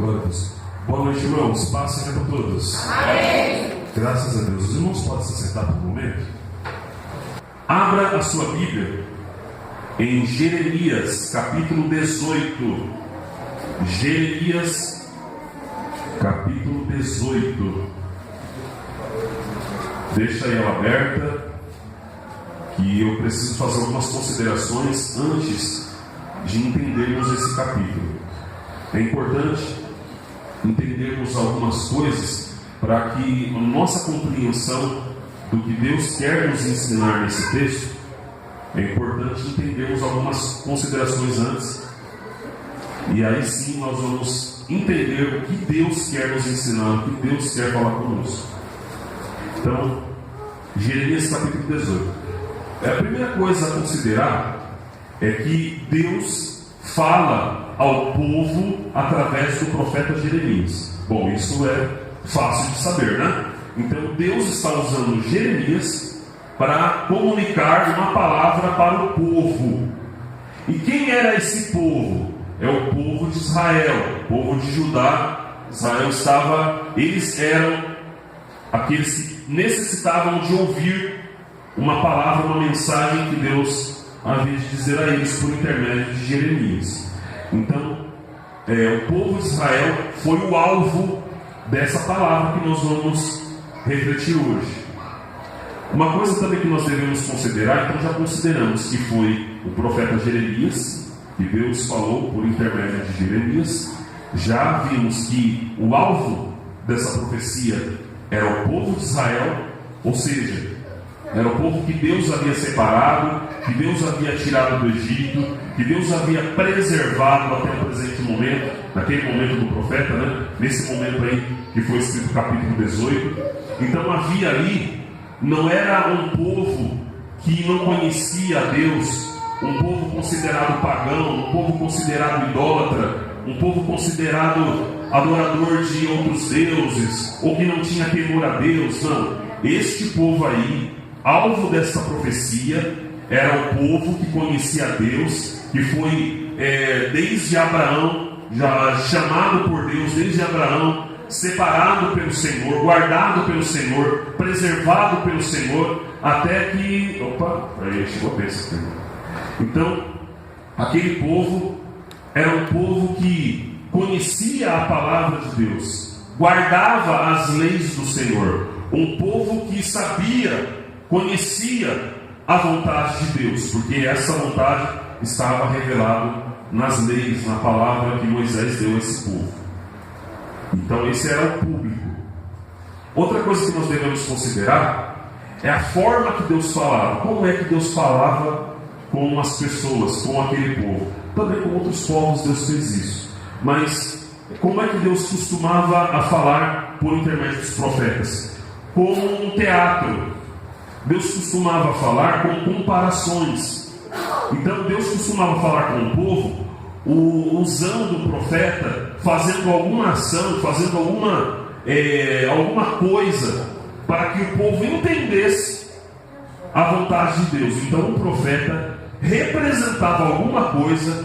Glória a Deus. Boa noite, irmãos. Paz seja para todos. Amém. Graças a Deus. Os irmãos podem se sentar por um momento. Abra a sua Bíblia em Jeremias, capítulo 18. Jeremias, capítulo 18. Deixa ela aberta, que eu preciso fazer algumas considerações antes de entendermos esse capítulo. É importante entendermos algumas coisas para que a nossa compreensão do que Deus quer nos ensinar nesse texto, é importante entendermos algumas considerações antes, e aí sim nós vamos entender o que Deus quer nos ensinar, o que Deus quer falar conosco. Então, Jeremias capítulo 18. A primeira coisa a considerar é que Deus fala ao povo através do profeta Jeremias. Bom, isso é fácil de saber, né? Então Deus está usando Jeremias para comunicar uma palavra para o povo. E quem era esse povo? É o povo de Israel, o povo de Judá. Eles eram aqueles que necessitavam de ouvir uma palavra, uma mensagem que Deus havia de dizer a eles por intermédio de Jeremias. Então, o povo de Israel foi o alvo dessa palavra que nós vamos refletir hoje. Uma coisa também que nós devemos considerar, então já consideramos que foi o profeta Jeremias, que Deus falou por intermédio de Jeremias. Já vimos que o alvo dessa profecia era o povo de Israel, ou seja, era o povo que Deus havia separado, que Deus havia tirado do Egito, que Deus havia preservado até o presente momento, naquele momento do profeta, né? Nesse momento aí que foi escrito o capítulo 18. Então havia ali, não era um povo que não conhecia a Deus, um povo considerado pagão, um povo considerado idólatra, um povo considerado adorador de outros deuses, ou que não tinha temor a Deus. Não, este povo aí, alvo dessa profecia, era o povo que conhecia a Deus, que foi desde Abraão, já chamado por Deus, desde Abraão, separado pelo Senhor, guardado pelo Senhor, preservado pelo Senhor, até que... aí chegou a bênção. Então, aquele povo era um povo que conhecia a palavra de Deus, guardava as leis do Senhor, um povo que sabia, conhecia a vontade de Deus, porque essa vontade estava revelada nas leis, na palavra que Moisés deu a esse povo. Então esse era o público. Outra coisa que nós devemos considerar é a forma que Deus falava. Como é que Deus falava com as pessoas, com aquele povo? Também com outros povos Deus fez isso. Mas como é que Deus costumava a falar por intermédio dos profetas? Como um teatro. Deus costumava falar com comparações. Então Deus costumava falar com o povo usando o profeta, fazendo alguma ação, fazendo alguma coisa para que o povo entendesse a vontade de Deus. Então o profeta representava alguma coisa,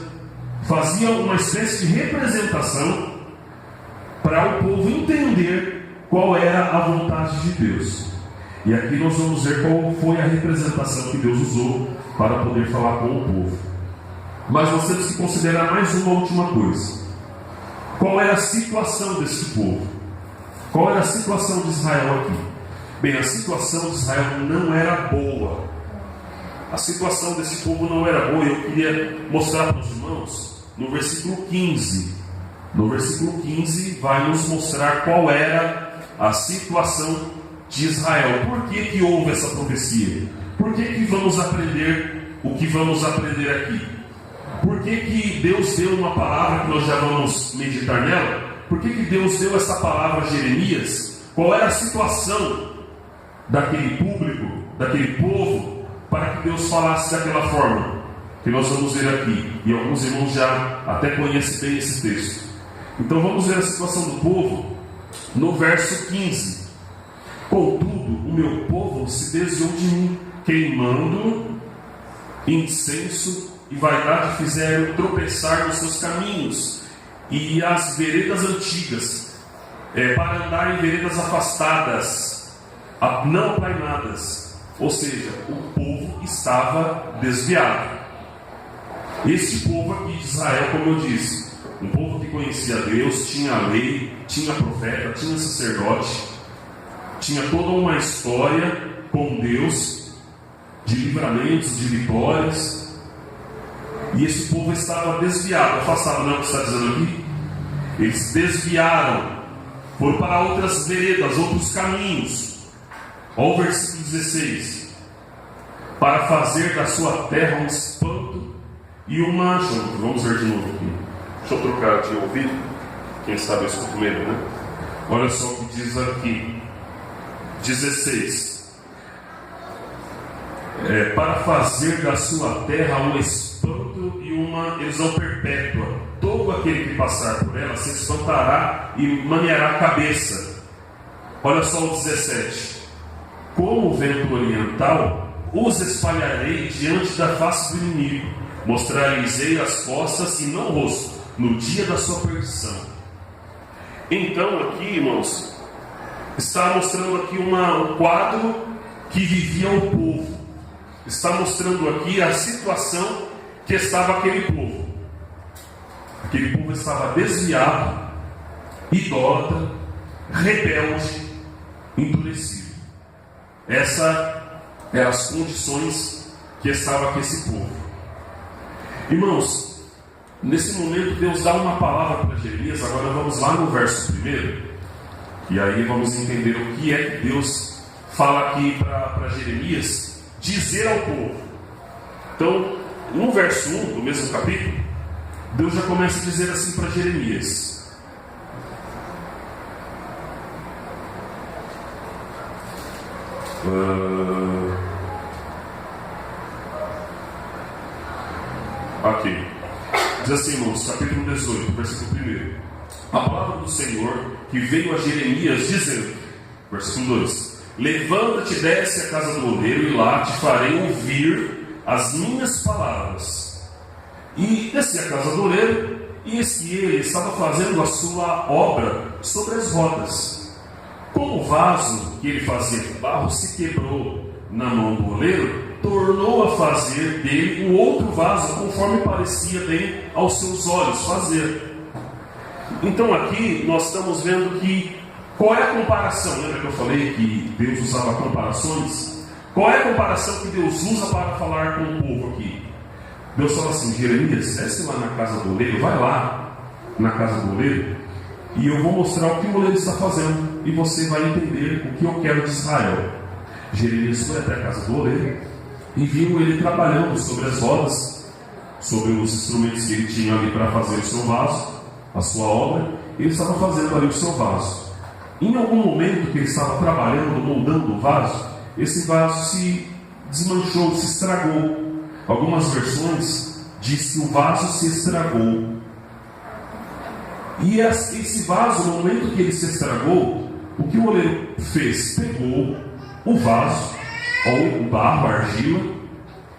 fazia uma espécie de representação para o povo entender qual era a vontade de Deus. E aqui nós vamos ver qual foi a representação que Deus usou para poder falar com o povo. Mas nós temos que considerar mais uma última coisa. Qual era a situação desse povo? Qual era a situação de Israel aqui? Bem, a situação de Israel não era boa. A situação desse povo não era boa. Eu queria mostrar para os irmãos no versículo 15. No versículo 15 vai nos mostrar qual era a situação de Israel. Por que houve essa profecia? Por que vamos aprender o que vamos aprender aqui? Por que Deus deu uma palavra que nós já vamos meditar nela? Por que Deus deu essa palavra a Jeremias? Qual era a situação daquele público, daquele povo, para que Deus falasse daquela forma? Que nós vamos ver aqui. E alguns irmãos já até conhecem bem esse texto. Então vamos ver a situação do povo no verso 15. Contudo, o meu povo se desviou de mim, queimando incenso e vaidade fizeram tropeçar nos seus caminhos. e as veredas antigas, para andar em veredas afastadas, não aplainadas. Ou seja, o povo estava desviado. Este povo aqui de Israel, como eu disse, um povo que conhecia Deus, tinha lei, tinha profeta, tinha sacerdote, tinha toda uma história com Deus, de livramentos, de vitórias, e esse povo estava desviado, afastado. Não é o que está dizendo aqui? Eles desviaram, foram para outras veredas, outros caminhos. Olha o versículo 16: para fazer da sua terra um espanto e uma... Vamos ver de novo aqui. Deixa eu trocar de ouvido. Quem sabe eu escuto melhor, né? Olha só o que diz aqui. 16. Para fazer da sua terra um espanto e uma ilusão perpétua. Todo aquele que passar por ela se espantará e maneará a cabeça. Olha só o 17. Como o vento oriental, os espalharei diante da face do inimigo. Mostrar-lhes-ei as costas e não o rosto, no dia da sua perdição. Então aqui, irmãos, está mostrando aqui um quadro que vivia o povo. Está mostrando aqui a situação que estava aquele povo. Aquele povo estava desviado, idólatra, rebelde, endurecido. Essas eram as condições que estava aqui esse povo. Irmãos, nesse momento Deus dá uma palavra para Jeremias. Agora vamos lá no verso 1, e aí vamos entender o que é que Deus fala aqui para Jeremias dizer ao povo. Então, no verso 1 do mesmo capítulo, Deus já começa a dizer assim para Jeremias: aqui diz assim, irmãos, capítulo 18, versículo 1: a palavra do Senhor que veio a Jeremias dizendo, versículo 2: levanta-te, desce à casa do oleiro, e lá te farei ouvir as minhas palavras. E desci à casa do oleiro, e eis que ele estava fazendo a sua obra sobre as rodas. Como o vaso que ele fazia de barro se quebrou na mão do oleiro, tornou a fazer dele um outro vaso, conforme parecia bem aos seus olhos fazer. Então aqui nós estamos vendo que, qual é a comparação? Lembra que eu falei que Deus usava comparações? Qual é a comparação que Deus usa para falar com o povo aqui? Deus fala assim: Jeremias, desce lá na casa do oleiro, vai lá na casa do oleiro, e eu vou mostrar o que o oleiro está fazendo, e você vai entender o que eu quero de Israel. Jeremias foi até a casa do oleiro e viu ele trabalhando sobre as rodas, sobre os instrumentos que ele tinha ali para fazer o seu vaso, a sua obra. Ele estava fazendo ali o seu vaso. Em algum momento que ele estava trabalhando, moldando o vaso, esse vaso se desmanchou, se estragou. Algumas versões diz que o vaso se estragou. E esse vaso, no momento que ele se estragou, o que o oleiro fez? Pegou o vaso, ou o barro, a argila,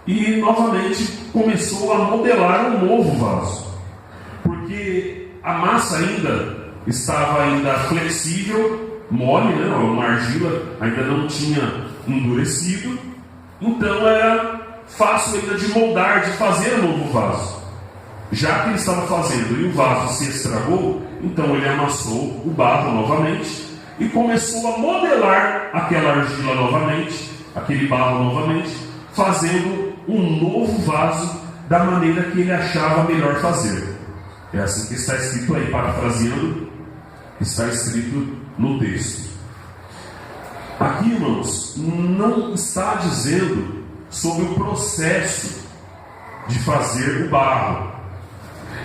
e novamente começou a modelar um novo vaso. Porque a massa ainda estava flexível, mole, né? Uma argila ainda não tinha endurecido, então era fácil ainda de moldar, de fazer um novo vaso. Já que ele estava fazendo e o vaso se estragou, então ele amassou o barro novamente e começou a modelar aquela argila novamente, aquele barro novamente, fazendo um novo vaso da maneira que ele achava melhor fazer. É assim que está escrito aí, parafraseando, está escrito no texto. Aqui, irmãos, não está dizendo sobre o processo de fazer o barro.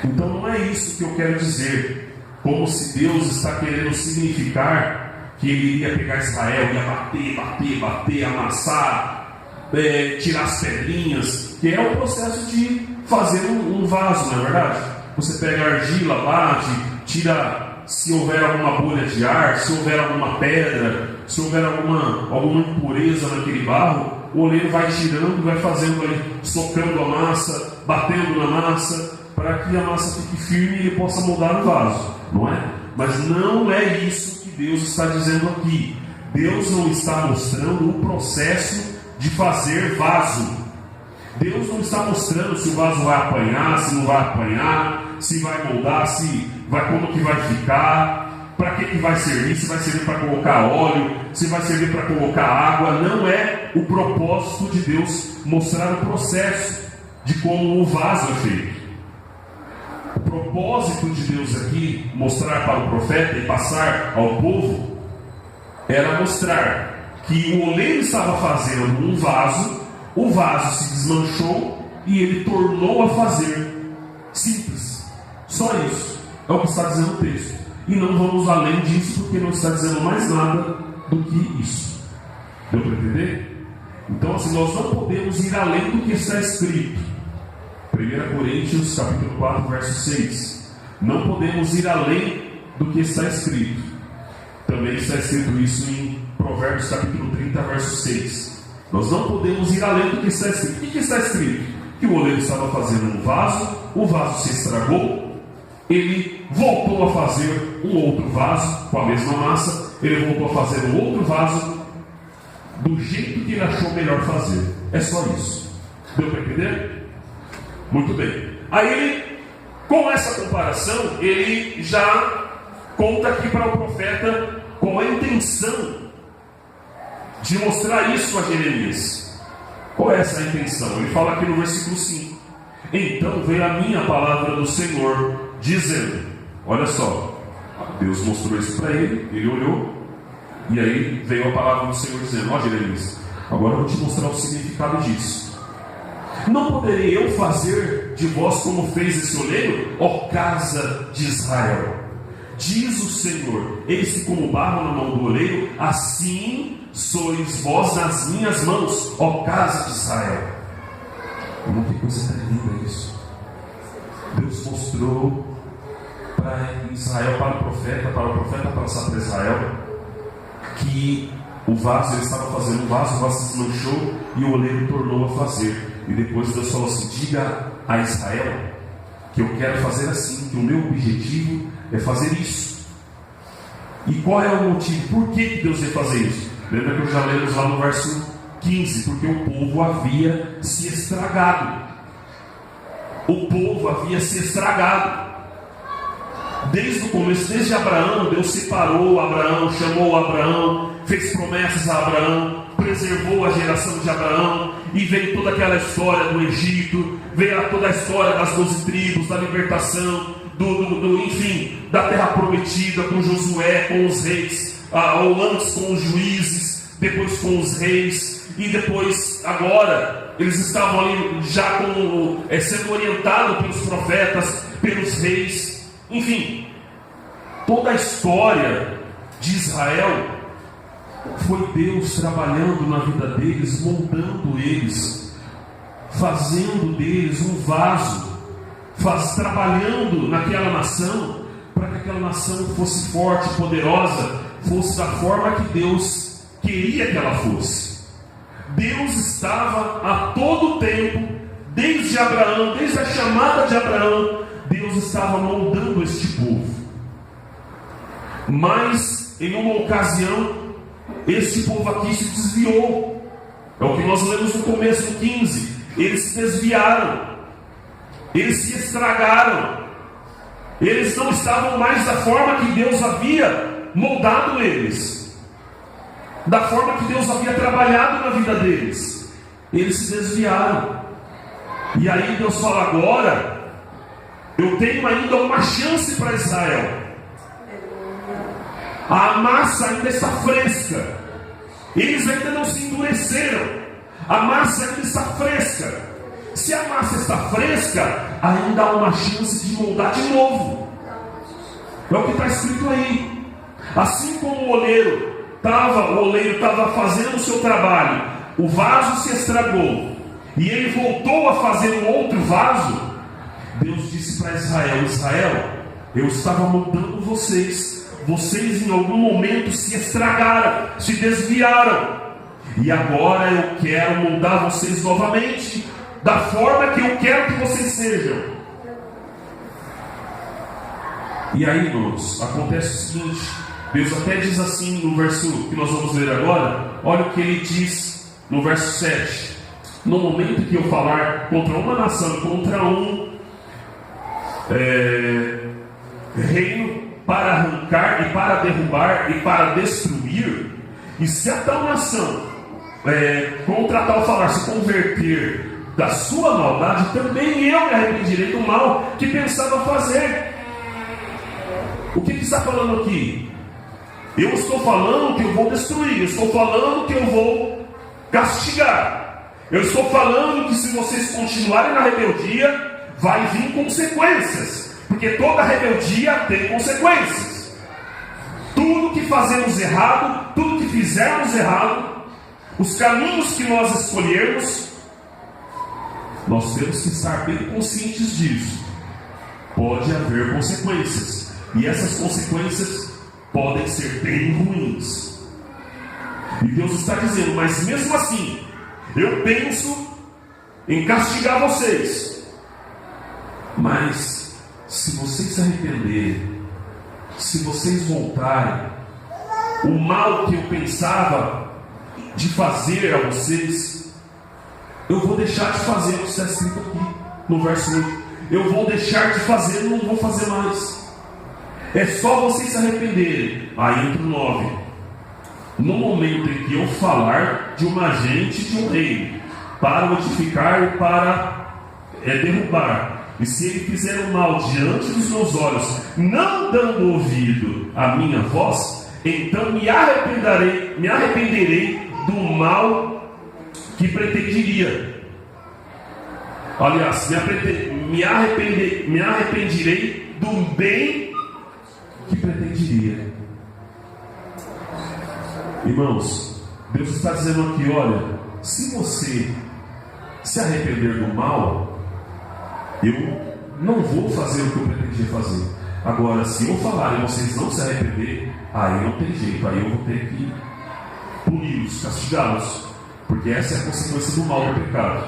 Então não é isso que eu quero dizer, como se Deus está querendo significar que ele iria pegar Israel, ia bater, amassar, tirar as pedrinhas, que é o processo de fazer um vaso, não é verdade? Você pega a argila, bate, tira se houver alguma bolha de ar, se houver alguma pedra, se houver alguma impureza naquele barro, o oleiro vai tirando, vai fazendo ali, socando a massa, batendo na massa, para que a massa fique firme e ele possa moldar no vaso, não é? Mas não é isso que Deus está dizendo aqui. Deus não está mostrando o processo de fazer vaso. Deus não está mostrando se o vaso vai apanhar, se não vai apanhar, se vai moldar, como que vai ficar, para que vai servir, se vai servir para colocar óleo, se vai servir para colocar água. Não é o propósito de Deus mostrar o processo de como o vaso é feito. O propósito de Deus aqui, mostrar para o profeta e passar ao povo, era mostrar que o oleiro estava fazendo um vaso, o vaso se desmanchou e ele tornou a fazer. Simples. Só isso. É o que está dizendo o texto. E não vamos além disso, porque não está dizendo mais nada do que isso. Deu para entender? Então, assim, nós não podemos ir além do que está escrito. 1 Coríntios, capítulo 4, verso 6. Não podemos ir além do que está escrito. Também está escrito isso em Provérbios, capítulo 30, verso 6. Nós não podemos ir além do que está escrito. O que está escrito? Que o oleiro estava fazendo um vaso, o vaso se estragou, ele voltou a fazer um outro vaso com a mesma massa, ele voltou a fazer um outro vaso do jeito que ele achou melhor fazer. É só isso. Deu para entender? Muito bem. Aí ele, com essa comparação, ele já conta aqui para o profeta com a intenção de mostrar isso a Jeremias. Qual é essa intenção? Ele fala aqui no versículo 5. Então veio a minha palavra do Senhor, dizendo, olha só, Deus mostrou isso para ele, ele olhou, e aí veio a palavra do Senhor dizendo, ó Jeremias, agora eu vou te mostrar o significado disso. Não poderei eu fazer de vós como fez esse oleiro, ó casa de Israel? Diz o Senhor, eis que como barro na mão do oleiro, assim sois vós nas minhas mãos, ó casa de Israel. Irmão, que coisa tremenda isso. Deus mostrou para Israel, para o profeta passar para Israel, que o vaso, ele estava fazendo um vaso, o vaso se desmanchou e o oleiro tornou a fazer. E depois Deus falou assim, diga a Israel que eu quero fazer assim, que o meu objetivo é fazer isso. E qual é o motivo? Por que Deus ia fazer isso? Lembra que eu já lemos lá no verso 15, porque o povo havia se estragado. O povo havia se estragado. Desde o começo, desde Abraão, Deus separou Abraão, chamou Abraão, fez promessas a Abraão, preservou a geração de Abraão, e veio toda aquela história do Egito, veio toda a história das 12 tribos, da libertação, enfim, da terra prometida, com Josué, com os reis, ou antes com os juízes, depois com os reis, e depois, agora, eles estavam ali já sendo orientados pelos profetas, pelos reis, enfim, toda a história de Israel foi Deus trabalhando na vida deles, moldando eles, fazendo deles um vaso, trabalhando naquela nação, para que aquela nação fosse forte, poderosa, fosse da forma que Deus queria que ela fosse. Deus estava a todo tempo, desde Abraão, desde a chamada de Abraão, Deus estava moldando este povo. Mas, em uma ocasião, este povo aqui se desviou. É o que nós lemos no começo do 15. Eles se desviaram, eles se estragaram, eles não estavam mais da forma que Deus havia moldado eles, da forma que Deus havia trabalhado na vida deles. Eles se desviaram. E aí Deus fala, agora eu tenho ainda uma chance para Israel. A massa ainda está fresca, eles ainda não se endureceram, a massa ainda está fresca. Se a massa está fresca, ainda há uma chance de moldar de novo. É o que está escrito aí. Assim como o oleiro estava fazendo o seu trabalho, o vaso se estragou e ele voltou a fazer um outro vaso, Deus disse para Israel, Israel, eu estava moldando vocês em algum momento se estragaram, se desviaram, e agora eu quero moldar vocês novamente, da forma que eu quero que vocês sejam. E aí, irmãos, acontece o seguinte: Deus até diz assim no verso que nós vamos ler agora. Olha o que ele diz no verso 7: no momento que eu falar contra uma nação, contra um reino, para arrancar e para derrubar e para destruir, e se a tal nação contra tal falar se converter da sua maldade, também eu me arrependerei do mal que pensava fazer. O que está falando aqui? Eu estou falando que eu vou destruir, eu estou falando que eu vou castigar, eu estou falando que se vocês continuarem na rebeldia, vai vir consequências, porque toda rebeldia tem consequências. Tudo que fazemos errado, tudo que fizermos errado, os caminhos que nós escolhermos, nós temos que estar bem conscientes disso. Pode haver consequências, e essas consequências podem ser bem ruins. E Deus está dizendo: mas mesmo assim, eu penso em castigar vocês. Mas se vocês se arrependerem, se vocês voltarem, o mal que eu pensava de fazer a vocês, eu vou deixar de fazer. O que está escrito aqui no verso 8: eu vou deixar de fazer, não vou fazer mais. É só vocês se arrependerem. Aí entra o 9: no momento em que eu falar de uma gente de um rei, para o edificar e para derrubar, e se ele fizer o mal diante dos meus olhos, não dando ouvido à minha voz, então me arrependerei do mal que pretenderia. Aliás, me arrependerei do bem que pretenderia. Irmãos, Deus está dizendo aqui: olha, se você se arrepender do mal, eu não vou fazer o que eu pretendia fazer. Agora, se eu falar e vocês não se arrepender, aí não tem jeito, aí eu vou ter que puni-los, castigá-los, porque essa é a consequência do mal do pecado.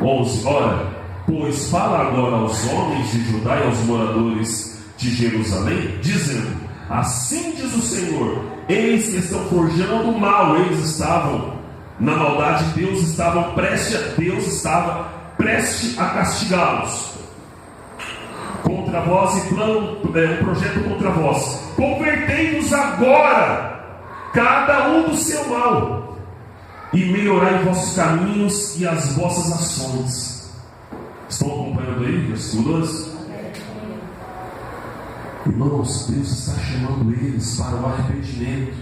11: ora, pois fala agora aos homens de Judá e aos moradores de Jerusalém, dizendo: assim diz o Senhor, eis que estão forjando o mal. Eles estavam na maldade, Deus estava prestes a castigá-los contra vós, e um projeto contra vós. Convertei-vos agora, cada um do seu mal, e melhorai vossos caminhos e as vossas ações. Estão acompanhando aí, versículo 12? Irmãos, Deus está chamando eles para o arrependimento.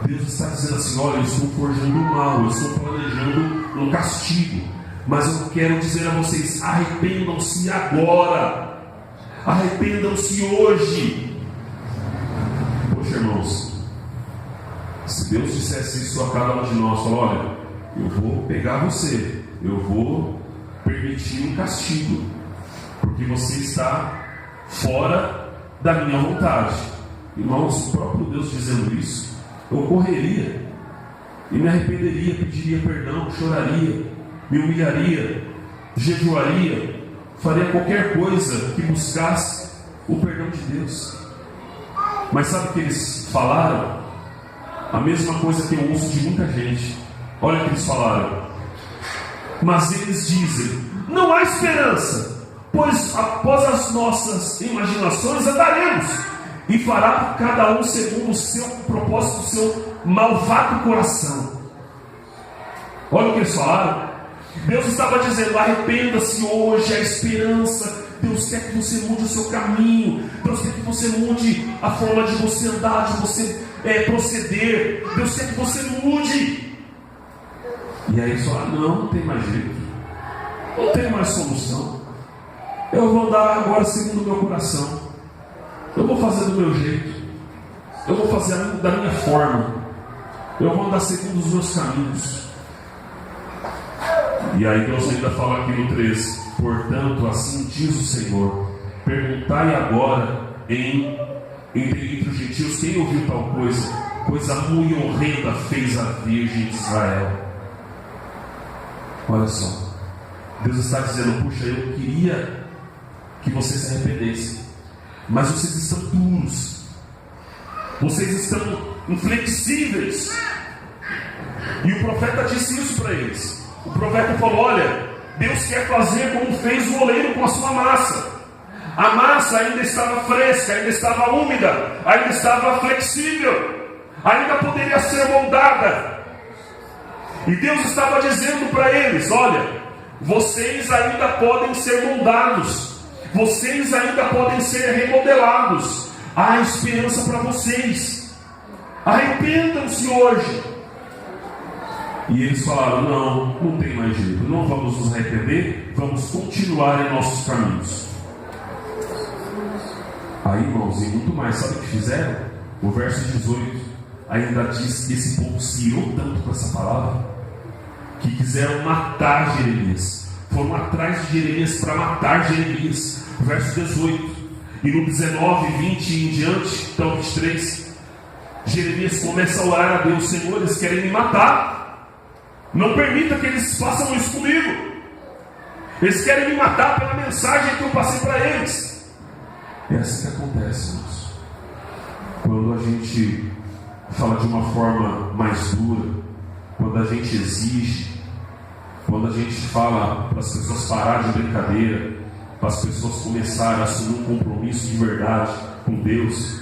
Deus está dizendo assim: olha, eu estou forjando o mal, eu estou planejando um castigo, mas eu quero dizer a vocês: arrependam-se agora, arrependam-se hoje. Poxa, irmãos, se Deus dissesse isso a cada um de nós: olha, eu vou pegar você, eu vou permitir um castigo, porque você está fora da minha vontade. Irmãos, o próprio Deus dizendo isso, eu correria e me arrependeria, pediria perdão, choraria, me humilharia, jejuaria, faria qualquer coisa que buscasse o perdão de Deus. Mas sabe o que eles falaram? A mesma coisa que eu ouço de muita gente. Olha o que eles falaram: mas eles dizem, não há esperança, pois após as nossas imaginações andaremos, e fará cada um segundo o seu propósito, o seu malvado coração. Olha o que eles falaram. Deus estava dizendo: arrependa-se hoje, a esperança. Deus quer que você mude o seu caminho, Deus quer que você mude a forma de você andar, de você proceder. Deus quer que você mude. E aí eles falaram: não tem mais jeito, não tem mais solução. Eu vou andar agora segundo o meu coração, eu vou fazer do meu jeito, eu vou fazer da minha forma, eu vou andar segundo os meus caminhos. E aí Deus ainda fala aqui no 13: portanto, assim diz o Senhor, perguntai agora entre os gentios quem ouviu tal coisa muito horrenda fez a Virgem de Israel. Olha só, Deus está dizendo: puxa, eu queria que você se arrependesse, mas vocês estão duros, vocês estão inflexíveis. E o profeta disse isso para eles. O profeta falou: olha, Deus quer fazer como fez o oleiro com a sua massa. A massa ainda estava fresca, ainda estava úmida, ainda estava flexível, ainda poderia ser moldada. E Deus estava dizendo para eles: olha, vocês ainda podem ser moldados, vocês ainda podem ser remodelados. Há esperança para vocês. Arrependam-se hoje. E eles falaram: não tem mais jeito, não vamos nos arrepender, vamos continuar em nossos caminhos. Aí, irmãos, e muito mais, sabe o que fizeram? O verso 18 ainda diz que esse povo se irou tanto com essa palavra, que quiseram matar Jeremias. Foram atrás de Jeremias para matar Jeremias. Verso 18. E no 19, 20 e em diante, então 23, Jeremias começa a orar a Deus: Senhor, eles querem me matar. Não permita que eles façam isso comigo. Eles querem me matar pela mensagem que eu passei para eles. É assim que acontece, irmãos. Quando a gente fala de uma forma mais dura, quando a gente exige, quando a gente fala para as pessoas pararem de brincadeira, para as pessoas começarem a assumir um compromisso de verdade com Deus,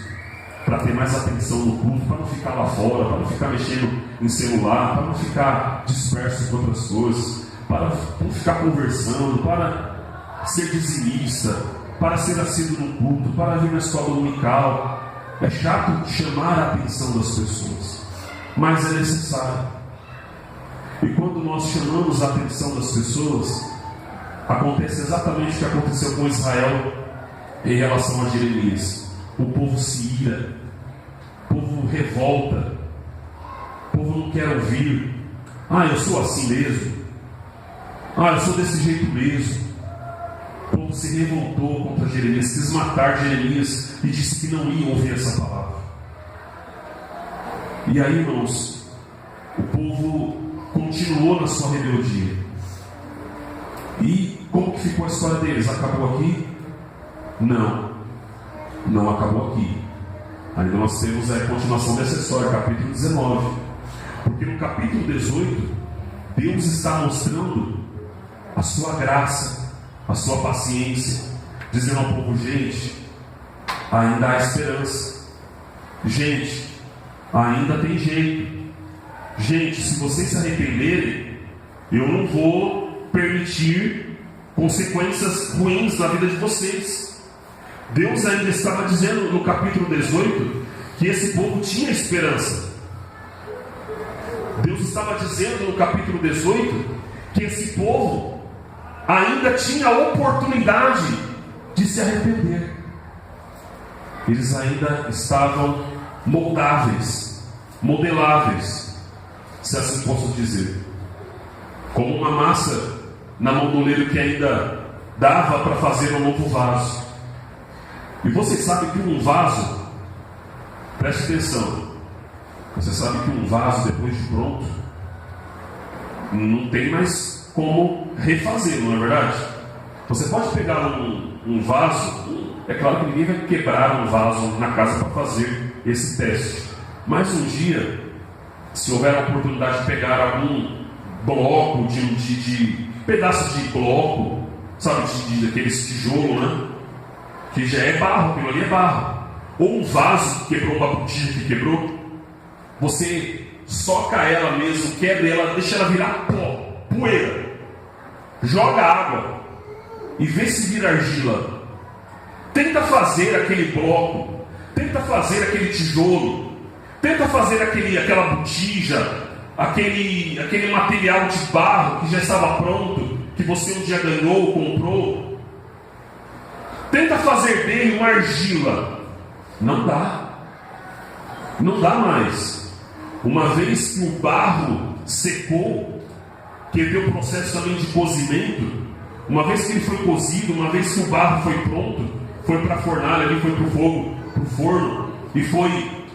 para ter mais atenção no culto, para não ficar lá fora, para não ficar mexendo em celular, para não ficar disperso com outras coisas, para não ficar conversando, para ser dizimista, para ser assíduo no culto, para vir na escola dominical. É chato chamar a atenção das pessoas, mas é necessário. E quando nós chamamos a atenção das pessoas, acontece exatamente o que aconteceu com Israel em relação a Jeremias. O povo se ira, o povo revolta, o povo não quer ouvir. Eu sou assim mesmo, eu sou desse jeito mesmo. O povo se revoltou contra Jeremias, quis matar Jeremias e disse que não ia ouvir essa palavra. E aí, irmãos, o povo continuou na sua rebeldia. E como que ficou a história deles? Acabou aqui? Não acabou aqui. Ainda nós temos a continuação dessa história, capítulo 19. Porque no capítulo 18, Deus está mostrando a sua graça, a sua paciência, dizendo ao povo: gente, ainda há esperança, gente, ainda tem jeito, gente, se vocês se arrependerem, eu não vou permitir consequências ruins na vida de vocês. Deus ainda estava dizendo no capítulo 18 que esse povo tinha esperança. Deus estava dizendo no capítulo 18 que esse povo ainda tinha a oportunidade de se arrepender. Eles ainda estavam moldáveis, modeláveis, se assim posso dizer, como uma massa na mão do oleiro que ainda dava para fazer um novo vaso. E você sabe que um vaso, preste atenção, você sabe que um vaso depois de pronto não tem mais como refazer, não é verdade? Você pode pegar um vaso, é claro que ninguém vai quebrar um vaso na casa para fazer esse teste, mas um dia, se houver a oportunidade de pegar algum bloco de pedaço de bloco, sabe, daqueles tijolo, né? Que já é barro, aquilo ali é barro, ou um vaso que quebrou, uma botija que quebrou, você soca ela mesmo, quebra ela, deixa ela virar pó, poeira, joga água e vê se vira argila. Tenta fazer aquele bloco, tenta fazer aquele tijolo, tenta fazer aquela botija, aquele material de barro que já estava pronto, que você um dia ganhou, comprou. Tenta fazer dele uma argila. Não dá mais. Uma vez que o barro secou, que deu o processo também de cozimento, uma vez que ele foi cozido, uma vez que o barro foi pronto, foi para a fornalha, ali foi para o fogo, para o forno, e foi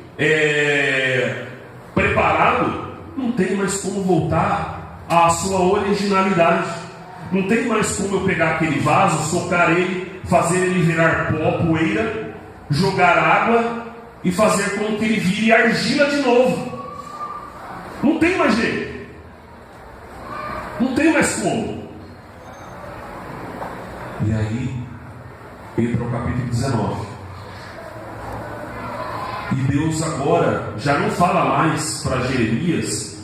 preparado, não tem mais como voltar à sua originalidade. Não tem mais como eu pegar aquele vaso, socar ele, fazer ele virar pó, poeira, jogar água e fazer com que ele vire argila de novo. Não tem mais jeito. Não tem mais como. E aí entra o capítulo 19. E Deus agora já não fala mais para Jeremias,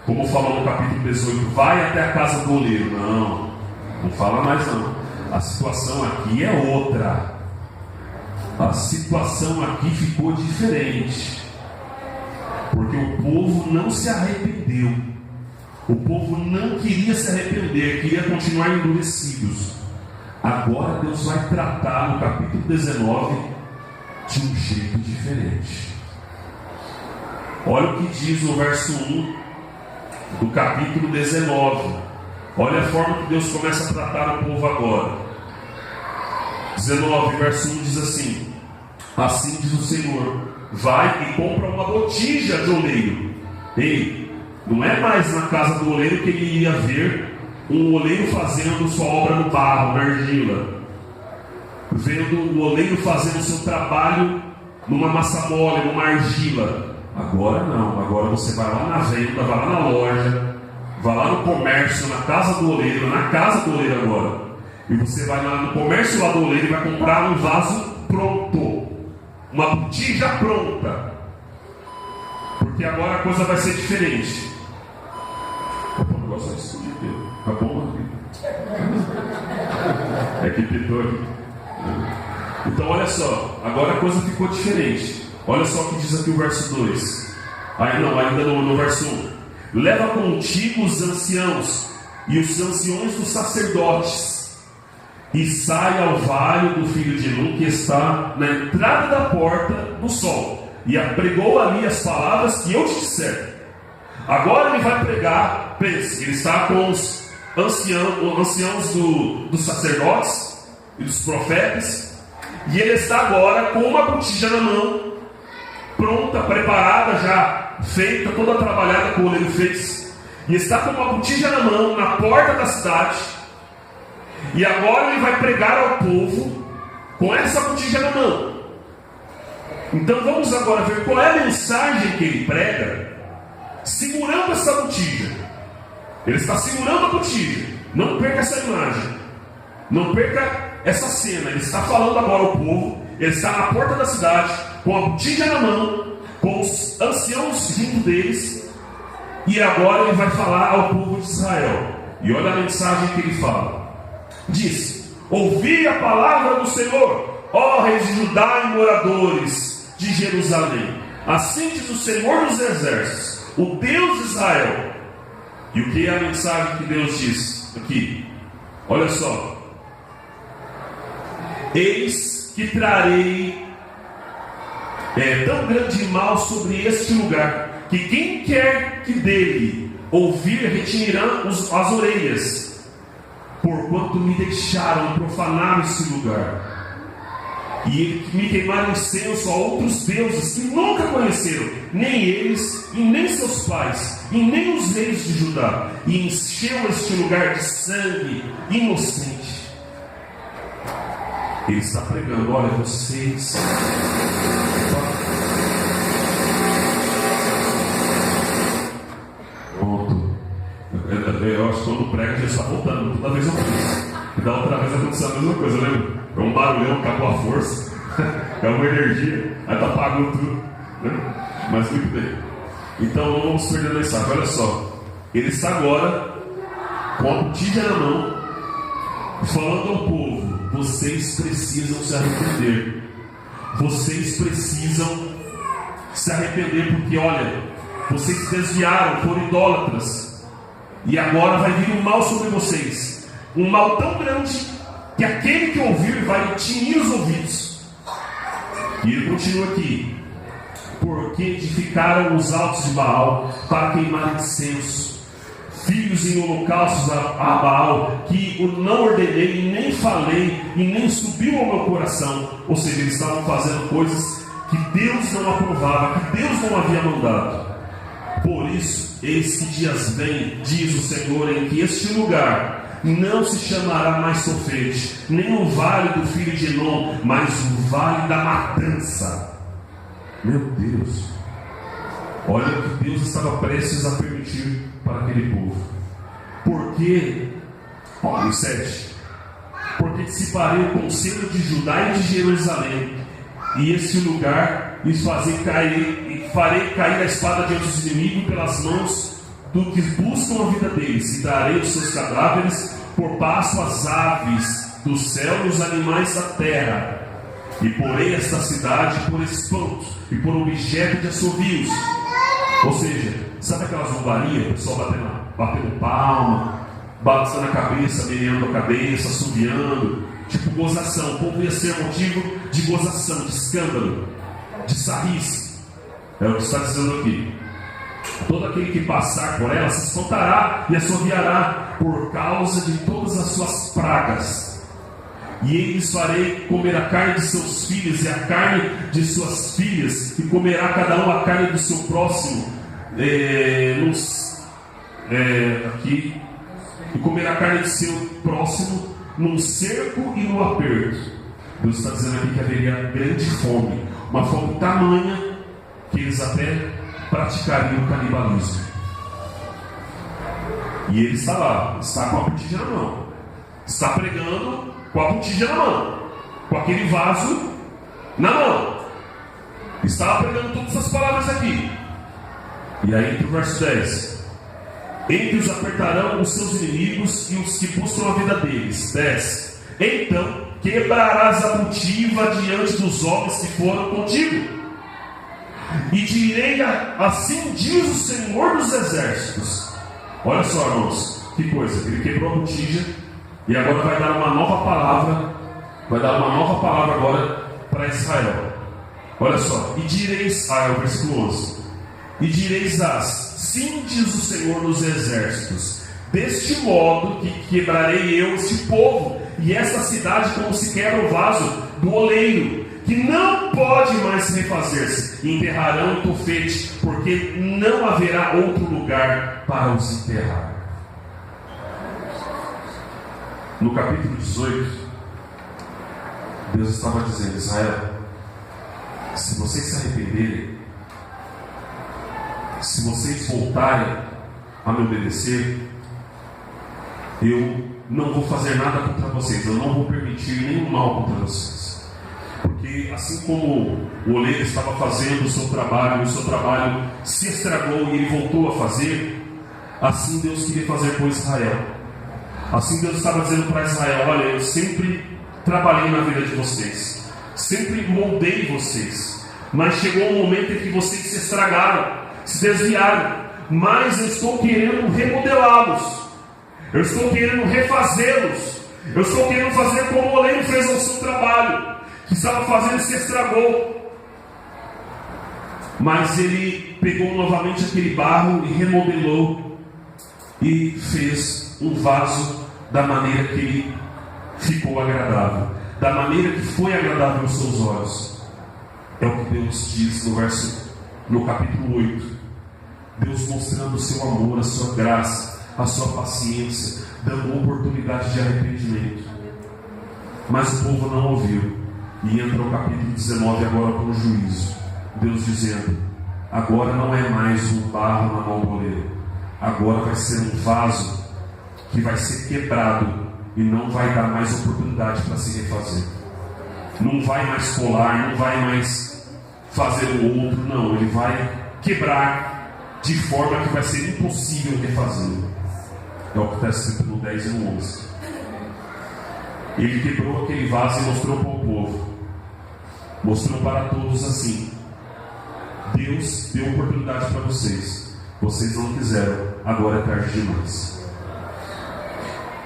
como falou no capítulo 18, vai até a casa do oleiro. Não fala mais não. A situação aqui é outra. A situação aqui ficou diferente. Porque o povo não se arrependeu. O povo não queria se arrepender, queria continuar endurecidos. Agora Deus vai tratar no capítulo 19 de um jeito diferente. Olha o que diz no verso 1 do capítulo 19. Olha a forma que Deus começa a tratar o povo agora. 19, verso 1 diz assim: assim diz o Senhor, vai e compra uma botija de oleiro. Ei, não é mais na casa do oleiro que ele ia ver um oleiro fazendo sua obra no barro, na argila, vendo o oleiro fazendo seu trabalho numa massa mole, numa argila. Agora não, agora você vai lá na venda, vai lá na loja, vai lá no comércio, na casa do oleiro, na casa do oleiro agora. E você vai lá no comércio lá do oleiro e vai comprar um vaso pronto, uma botija pronta. Porque agora a coisa vai ser diferente. O negócio vai explodir. Acabou, é que pitou aqui. Então olha só, agora a coisa ficou diferente. Olha só o que diz aqui o verso 2. Ainda no verso 1. Leva contigo os anciãos e os anciões dos sacerdotes, e sai ao vale do filho de Nun, que está na entrada da porta do sol, e apregou ali as palavras que eu te disser. Agora ele vai pregar. Pense, ele está com os anciãos dos sacerdotes e dos profetas, e ele está agora com uma botija na mão, pronta, preparada, já feita, toda trabalhada que o oleiro fez, e está com uma botija na mão, na porta da cidade. E agora ele vai pregar ao povo com essa botija na mão. Então vamos agora ver qual é a mensagem que ele prega, segurando essa botija. Ele está segurando a botija. Não perca essa imagem, não perca essa cena. Ele está falando agora ao povo. Ele está na porta da cidade, com a botija na mão, com os anciãos junto deles, e agora ele vai falar ao povo de Israel. E olha a mensagem que ele fala. Diz: ouvi a palavra do Senhor, ó reis de Judá e moradores de Jerusalém. Assim diz o Senhor dos exércitos, o Deus de Israel. E o que é a mensagem que Deus diz aqui? Olha só. Eis que trarei tão grande mal sobre este lugar, que quem quer que dele ouvir retirarão as orelhas, porquanto me deixaram profanar este lugar, e me queimaram incenso a outros deuses que nunca conheceram, nem eles, e nem seus pais, e nem os reis de Judá, e encheu este lugar de sangue inocente. Ele está pregando: olha, vocês, pronto. Eu acho que quando prega já está voltando, toda vez eu fiz. E da outra vez aconteceu a mesma coisa, lembra? É um barulhão, acabou a força, é uma energia, aí tá apagando tudo, né? Mas muito bem. Então não vamos perder a mensagem. Olha só, ele está agora com a botija na mão, falando ao povo: vocês precisam se arrepender. Vocês precisam se arrepender, porque olha, vocês se desviaram, foram idólatras, e agora vai vir um mal sobre vocês, um mal tão grande que aquele que ouvir vai tinir os ouvidos. E ele continua aqui: porque edificaram os altos de Baal para queimar incenso, filhos em holocaustos a Baal, que eu não ordenei, e nem falei, e nem subiu ao meu coração. Ou seja, eles estavam fazendo coisas que Deus não aprovava, que Deus não havia mandado. Por isso, eis que dias vêm, diz o Senhor, em que este lugar não se chamará mais Tofete, nem o vale do filho de Enom, mas o vale da matança. Meu Deus! Olha o que Deus estava prestes a permitir para aquele povo. Porque, olha o 7, porque dissiparei o conselho de Judá e de Jerusalém, e esse lugar lhes farei cair a espada diante dos inimigos pelas mãos do que buscam a vida deles, e darei os seus cadáveres por pasto às aves do céu e os animais da terra, e porei esta cidade por espanto e por objeto de assovios. Ou seja, sabe aquelas zombarias, o pessoal batendo palma, balançando a cabeça, meneando a cabeça, assoviando, tipo gozação. O povo ia ser motivo de gozação, de escândalo, de sarrice. É o que está dizendo aqui. Todo aquele que passar por ela se espantará e assoviará por causa de todas as suas pragas. E eles farei comer a carne de seus filhos e a carne de suas filhas, e comerá cada um a carne do seu próximo, aqui, e comerá a carne do seu próximo num cerco e no aperto. Deus está dizendo aqui que haveria grande fome, uma fome tamanha que eles até praticariam o canibalismo. E ele está lá, está com a botija na mão, está pregando com a botija na mão, com aquele vaso na mão, estava pregando todas essas palavras aqui. E aí entre o verso 10: entre os apertarão os seus inimigos e os que buscam a vida deles. 10: então quebrarás a botija diante dos homens que foram contigo, e direi: assim diz o Senhor dos Exércitos. Olha só, irmãos, que coisa, ele quebrou a botija e agora vai dar uma nova palavra, agora para Israel. Olha só, e direis, versículo 11: e direis assim diz o Senhor dos Exércitos, deste modo que quebrarei eu este povo e esta cidade, como se quebra o vaso do oleiro, que não pode mais refazer-se, e enterrarão em Tofete, porque não haverá outro lugar para os enterrar. No capítulo 18, Deus estava dizendo: Israel, se vocês se arrependerem, se vocês voltarem a me obedecer, eu não vou fazer nada contra vocês, eu não vou permitir nenhum mal contra vocês. Porque assim como o oleiro estava fazendo o seu trabalho se estragou e ele voltou a fazer, assim Deus queria fazer com Israel. Assim Deus estava dizendo para Israel: olha, eu sempre trabalhei na vida de vocês, sempre moldei vocês, mas chegou um momento em que vocês se estragaram, se desviaram, mas eu estou querendo remodelá-los, eu estou querendo refazê-los, eu estou querendo fazer como o oleiro fez o seu trabalho, que estava fazendo e se estragou. Mas ele pegou novamente aquele barro e remodelou e fez um vaso da maneira que ele ficou agradável, da maneira que foi agradável aos seus olhos. É o que Deus diz no capítulo 8. Deus mostrando o seu amor, a sua graça, a sua paciência, dando oportunidade de arrependimento. Mas o povo não ouviu. E entra o capítulo 19 agora com o juízo. Deus dizendo: agora não é mais um barro na mão do oleiro, agora vai ser um vaso que vai ser quebrado e não vai dar mais oportunidade para se refazer. Não vai mais colar, não vai mais fazer o outro, não. Ele vai quebrar de forma que vai ser impossível refazer. É o que está escrito no 10 e no 11. Ele quebrou aquele vaso e mostrou para o povo, mostrou para todos assim: Deus deu oportunidade para vocês, vocês não quiseram, agora é tarde demais.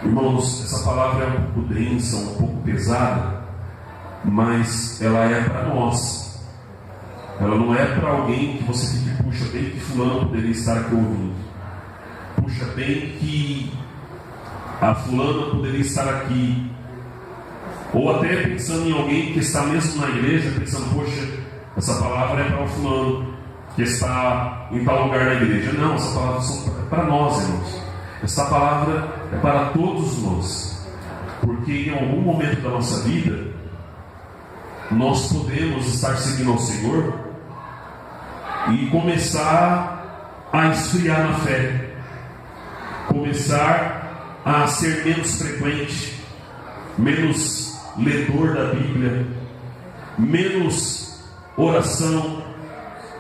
Irmãos, essa palavra é um pouco densa, um pouco pesada, mas ela é para nós. Ela não é para alguém que você fique: puxa, bem que fulano poderia estar aqui ouvindo, puxa, bem que a fulana poderia estar aqui. Ou até pensando em alguém que está mesmo na igreja, pensando: poxa, essa palavra é para o fulano que está em tal lugar na igreja. Não, essa palavra é para nós, irmãos. Essa palavra é para todos nós, porque em algum momento da nossa vida nós podemos estar seguindo ao Senhor e começar a esfriar na fé, começar a ser menos frequente, menos ledor da Bíblia, menos oração,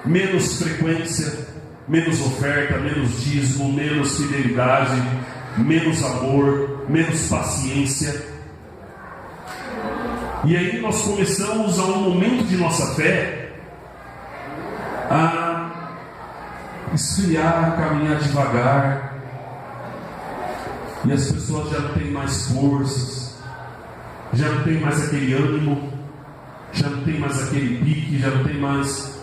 menos frequência, menos oferta, menos dízimo, menos fidelidade, menos amor, menos paciência. E aí nós começamos a um momento de nossa fé a esfriar, a caminhar devagar, e as pessoas já não têm mais forças, já não tem mais aquele ânimo, já não tem mais aquele pique, já não tem mais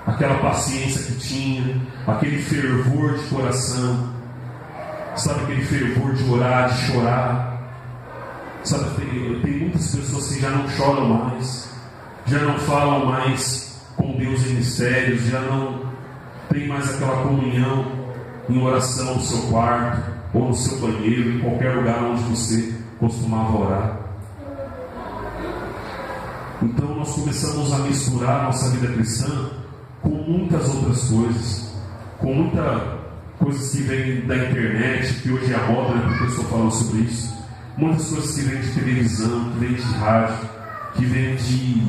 aquela paciência que tinha, aquele fervor de coração, sabe, aquele fervor de orar, de chorar. Sabe, tem muitas pessoas que já não choram mais, já não falam mais com Deus em mistérios, já não tem mais aquela comunhão em oração no seu quarto, ou no seu banheiro, em qualquer lugar onde você costumava orar. Então nós começamos a misturar a nossa vida cristã com muitas outras coisas, com muitas coisas que vêm da internet, que hoje é a moda, né? Porque eu estou falando sobre isso. Muitas coisas que vêm de televisão, que vêm de rádio, que vêm de,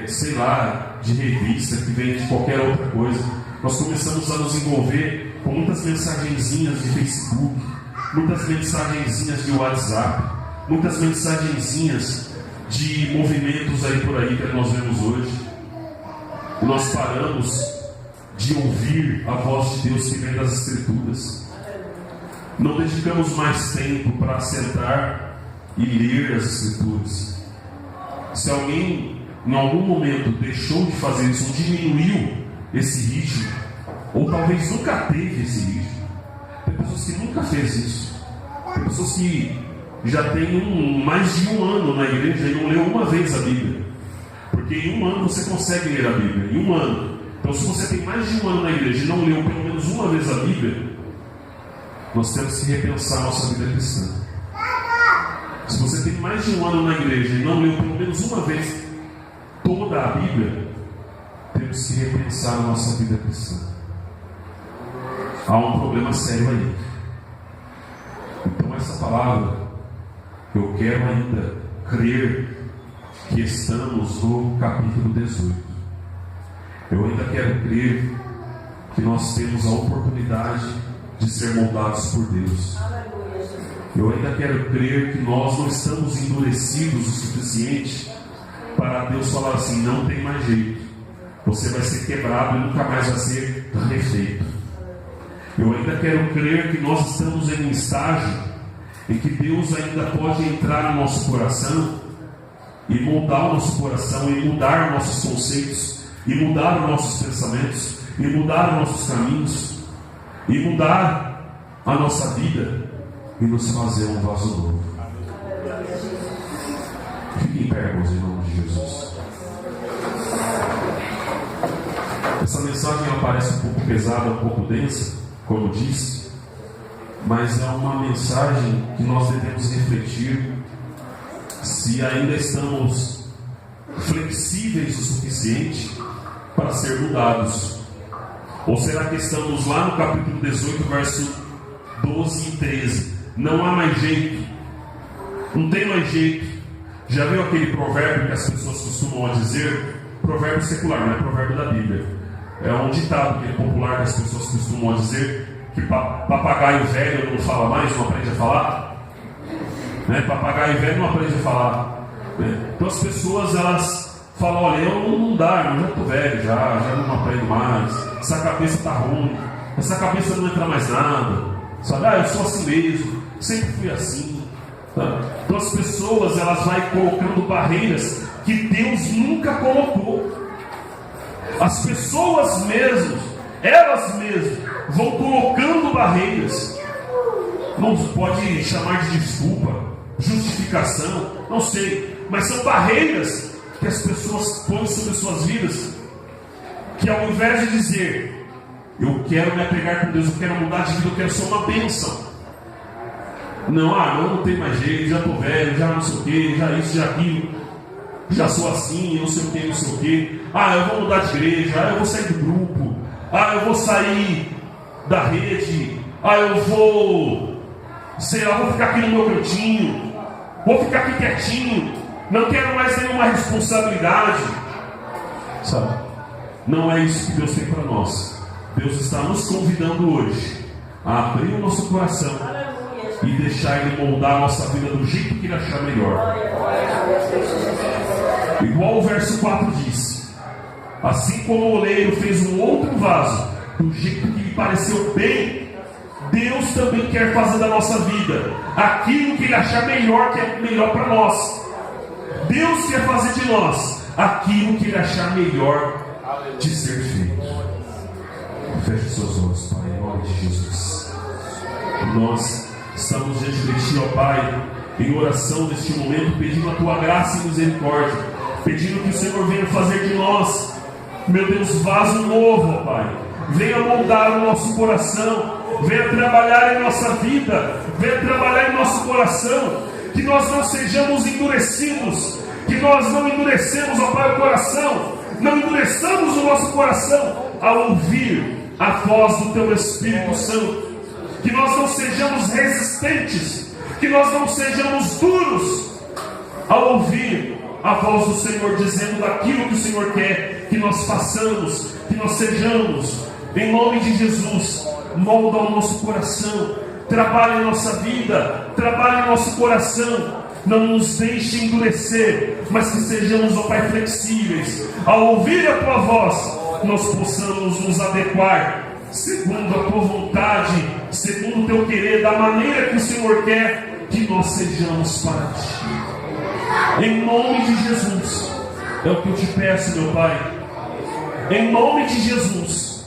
sei lá, de revista, que vêm de qualquer outra coisa. Nós começamos a nos envolver com muitas mensagenzinhas de Facebook, muitas mensagenzinhas de WhatsApp, muitas mensagenzinhas de movimentos aí por aí que nós vemos hoje. E nós paramos de ouvir a voz de Deus que vem das Escrituras. Não dedicamos mais tempo para sentar e ler as Escrituras. Se alguém em algum momento deixou de fazer isso, ou diminuiu esse ritmo, ou talvez nunca teve esse ritmo, tem pessoas que nunca fez isso, tem pessoas que já têm mais de um ano na igreja e não leu uma vez a Bíblia, porque em um ano você consegue ler a Bíblia, em um ano. Então, se você tem mais de um ano na igreja e não leu pelo menos uma vez a Bíblia, nós temos que repensar a nossa vida cristã. Se você tem mais de um ano na igreja e não leu pelo menos uma vez toda a Bíblia, temos que repensar a nossa vida cristã. Há um problema sério aí. Então essa palavra, eu quero ainda crer que estamos no capítulo 18. Eu ainda quero crer que nós temos a oportunidade de ser moldados por Deus. Eu ainda quero crer que nós não estamos endurecidos o suficiente para Deus falar assim: não tem mais jeito, você vai ser quebrado e nunca mais vai ser refeito. Eu ainda quero crer que nós estamos em um estágio em que Deus ainda pode entrar no nosso coração e moldar o nosso coração, e mudar nossos conceitos, e mudar os nossos pensamentos, e mudar os nossos caminhos, e mudar a nossa vida, e nos fazer um vaso novo. Fique em pé, irmãos, em nome de Jesus. Essa mensagem ela parece um pouco pesada, um pouco densa, como disse, mas é uma mensagem que nós devemos refletir se ainda estamos flexíveis o suficiente para ser mudados, ou será que estamos lá no capítulo 18, verso 12 e 13? Não há mais jeito, não tem mais jeito. Já viu aquele provérbio que as pessoas costumam dizer? Provérbio secular, não é provérbio da Bíblia. É um ditado que é popular que as pessoas costumam dizer, que papagaio velho não fala mais, não aprende a falar, né? Papagaio velho não aprende a falar, né? Então as pessoas elas falam: olha, eu não dá, eu já estou velho, já não aprendo mais, essa cabeça está ruim, essa cabeça não entra mais nada, sabe? Eu sou assim mesmo, sempre fui assim, tá? Então as pessoas elas vão colocando barreiras que Deus nunca colocou. As pessoas mesmas, elas mesmas, vão colocando barreiras. Não pode chamar de desculpa, justificação, não sei, mas são barreiras que as pessoas põem sobre suas vidas, que ao invés de dizer: eu quero me apegar com Deus, eu quero mudar de vida, eu quero ser uma bênção, Não tem mais jeito, já estou velho, já não sei o que, já isso, já aquilo, já sou assim, não sei o que, não sei o que. Eu vou mudar de igreja, eu vou sair do grupo, eu vou sair da rede, eu vou, sei lá, vou ficar aqui no meu cantinho, vou ficar aqui quietinho, não quero mais nenhuma responsabilidade. Sabe? Não é isso que Deus tem para nós. Deus está nos convidando hoje a abrir o nosso coração e deixar Ele moldar a nossa vida do jeito que Ele achar melhor. Igual o verso 4 diz: assim como o oleiro fez um outro vaso do jeito que lhe pareceu bem, Deus também quer fazer da nossa vida aquilo que Ele achar melhor, que é melhor para nós. Deus quer fazer de nós aquilo que Ele achar melhor de ser feito. Feche seus olhos, Pai, em nome de Jesus. Nós estamos diante de Ti, ó Pai, em oração neste momento, pedindo a Tua graça e misericórdia, pedindo que o Senhor venha fazer de nós, meu Deus, vaso novo, ó Pai. Venha moldar o nosso coração, venha trabalhar em nossa vida, venha trabalhar em nosso coração, que nós não sejamos endurecidos, que nós não endurecemos, ó Pai, o coração, não endureçamos o nosso coração ao ouvir a voz do Teu Espírito Santo, que nós não sejamos resistentes, que nós não sejamos duros ao ouvir a voz do Senhor dizendo daquilo que o Senhor quer que nós façamos, que nós sejamos. Em nome de Jesus, molda o nosso coração, trabalhe em nossa vida, trabalhe em nosso coração. Não nos deixe endurecer, mas que sejamos, ó Pai, flexíveis. Ao ouvir a Tua voz, nós possamos nos adequar segundo a Tua vontade, segundo o Teu querer, da maneira que o Senhor quer que nós sejamos para Ti. Em nome de Jesus, é o que eu te peço, meu Pai. Em nome de Jesus,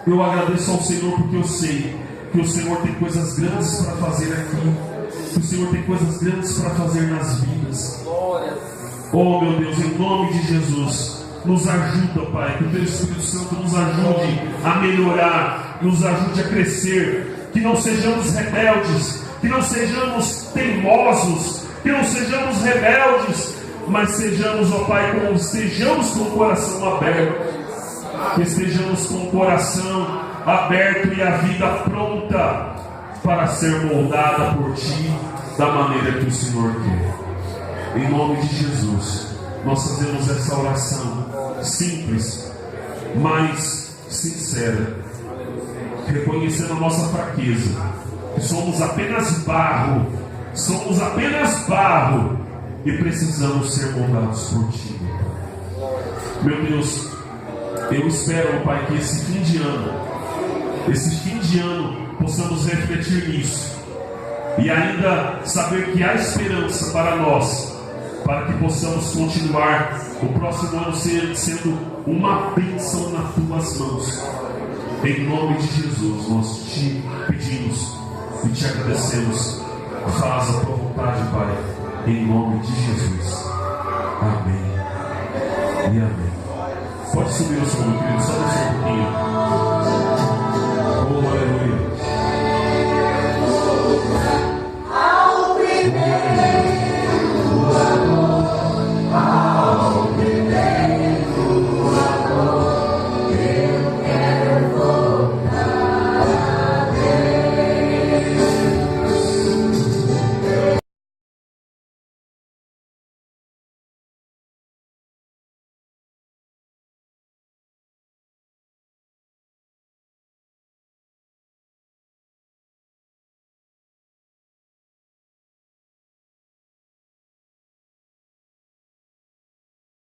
eu agradeço ao Senhor, porque eu sei que o Senhor tem coisas grandes para fazer aqui, que o Senhor tem coisas grandes para fazer nas vidas. Oh, meu Deus, em nome de Jesus, nos ajuda, Pai, que o Teu Espírito Santo nos ajude a melhorar, nos ajude a crescer, que não sejamos rebeldes, que não sejamos teimosos, que não sejamos rebeldes, mas sejamos, ó Pai, como estejamos com o coração aberto, que estejamos com o coração aberto e a vida pronta para ser moldada por Ti da maneira que o Senhor quer. Em nome de Jesus, nós fazemos essa oração simples, mas sincera, reconhecendo a nossa fraqueza, que somos apenas barro e precisamos ser moldados por Ti. Meu Deus, eu espero, Pai, que esse fim de ano possamos refletir nisso e ainda saber que há esperança para nós, para que possamos continuar o próximo ano sendo uma bênção nas Tuas mãos. Em nome de Jesus, nós Te pedimos e Te agradecemos. Faz a Tua vontade, Pai, em nome de Jesus. Amém e amém. Pode subir o som, querido, só descer um pouquinho.